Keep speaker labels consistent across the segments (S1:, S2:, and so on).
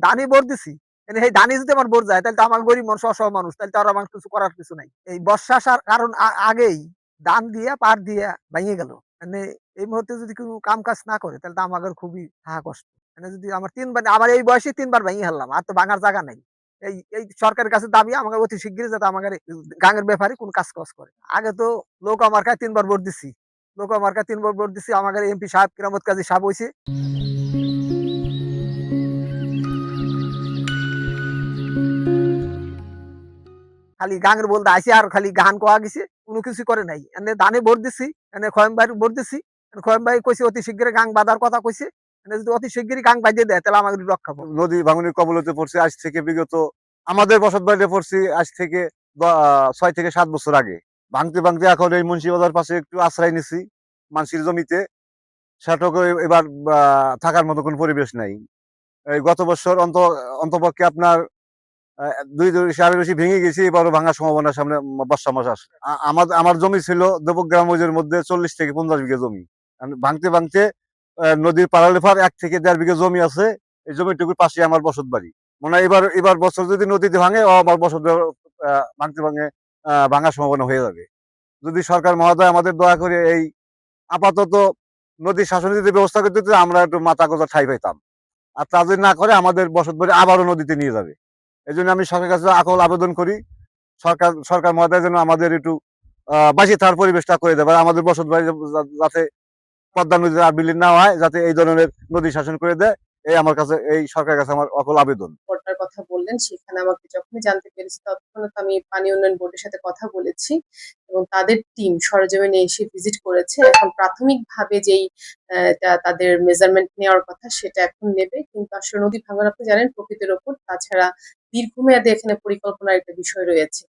S1: দানি vote দিছি। সেই দানি যদি আমার ভোট যায় তাহলে তো আমার গরিব মানুষ, অসহায় মানুষ, তাহলে তো আর আমার কিছু করার কিছু নাই। এই বর্ষা আসার কারণ আগেই দান দিয়া পার দিয়া ভেঙে গেল। মানে এই মুহূর্তে যদি কেউ কাম কাজ না করে তাহলে তো আমাদের খুবই কষ্ট। মানে যদি আমার ৩ বার আমার এই বয়সে ৩ বার ভেঙে ফেললাম। আর তো ভাঙার জায়গা নাই। এই সরকারের কাছে দাবি আমাকে অতি শিগগিরই যাতে আমাদের গাঙের ব্যাপারে কোন কাজ করে। আগে তো নৌকা মার্কায় ৩ বার ভোট দিছি। নৌকা মার্কায় ৩ বার ভোট দিছি। আমাদের এমপি সাহেব কেরামত কাজী সাহেব হইছে। খালি গাঙের বলতে আইসি আর খালি গান কোয়া গেছে, কোনো কিছু করে নাই। এনে ধানে ভোট দিছি, এনে খয়েম ভাই ভোট দিছি। খয়েম ভাই কইছে অতি শিগগিরই গাং বাঁধার কথা কইছে। এনে যদি অতি শিগগিরই গাং বাঁধিয়ে দেয় তাহলে আমাদের রক্ষা পাবো।
S2: নদী ভাঙনের কবলতে পড়ছে আজ থেকে বিগত আমাদের বসত বাড়িতে পড়ছি আজ থেকে ৬ থেকে ৭ বছর আগে। ভাঙতে ভাঙতে এখন এই মুন্সিবাজার পাশে একটু আশ্রয় নিছি মানুষের জমিতে। সেটাকে এবার থাকার মতো কোনো পরিবেশ নাই। এই গত বছর অন্তপক্ষে আপনার ২ সালের বেশি ভেঙে গেছি, এবারও ভাঙার সম্ভাবনা সামনে বর্ষা মাস আসে। আমার জমি ছিল দেবগ্রাম মৌজার মধ্যে ৪০ থেকে ৫০ বিঘা জমি। ভাঙতে ভাঙতে নদীর পাড়ালে পার ১ থেকে ১.৫ বিঘা জমি আছে। এই জমিটুকুর পাশে আমার বসত বাড়ি। মনে হয় এবার বছর যদি নদীতে ভাঙে আমার বসত ভাঙতে ভাঙে ভাঙার সম্ভাবনা হয়ে যাবে। যদি সরকার মহোদয় আমাদের দয়া করে এই আপাতত নদীর শাসনের যদি ব্যবস্থা করতে দিত আমরা একটু মাথা গোঁজা ঠাঁই পাইতাম। আর তা যদি না করে আমাদের বসত বাড়ি আবারও নদীতে নিয়ে যাবে। এই জন্য আমি সরকারের কাছে আকুল আবেদন করি, সরকার মহোদয় যেন আমাদের একটু বাঁচিয়ে থাকার পরিবেশটা করে দেবে, আমাদের বসত বাড়ি যাতে পদ্মা নদীতে আর বিলীন না হয়, যাতে এই ধরনের নদী শাসন করে দেয়, এই সরকারের কাছে আমার অকুল আবেদন।
S3: পর্দার কথা বললেন, সেখানে আমাকে যখনই জানতে পেরেছি তৎক্ষণাৎ আমি পানি উন্নয়ন বোর্ডের সাথে কথা বলেছি এবং তাদের টিম সরেজমিনে এসে ভিজিট করেছে। এখন প্রাথমিকভাবে যেই তাদের মেজারমেন্ট নেওয়ার কথা সেটা এখন নেবে, কিন্তু আসলে নদী ভাঙন আপনি জানেন প্রকৃতির ওপর, তাছাড়া দীর্ঘমেয়াদী এখানে পরিকল্পনার একটা বিষয় রয়েছে।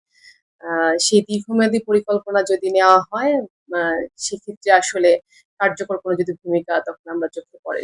S3: সেই দীর্ঘমেয়াদী পরিকল্পনা যদি নেওয়া হয় সেক্ষেত্রে আসলে কার্যকর কোনো যদি ভূমিকা তখন আমরা চোখে পড়ে।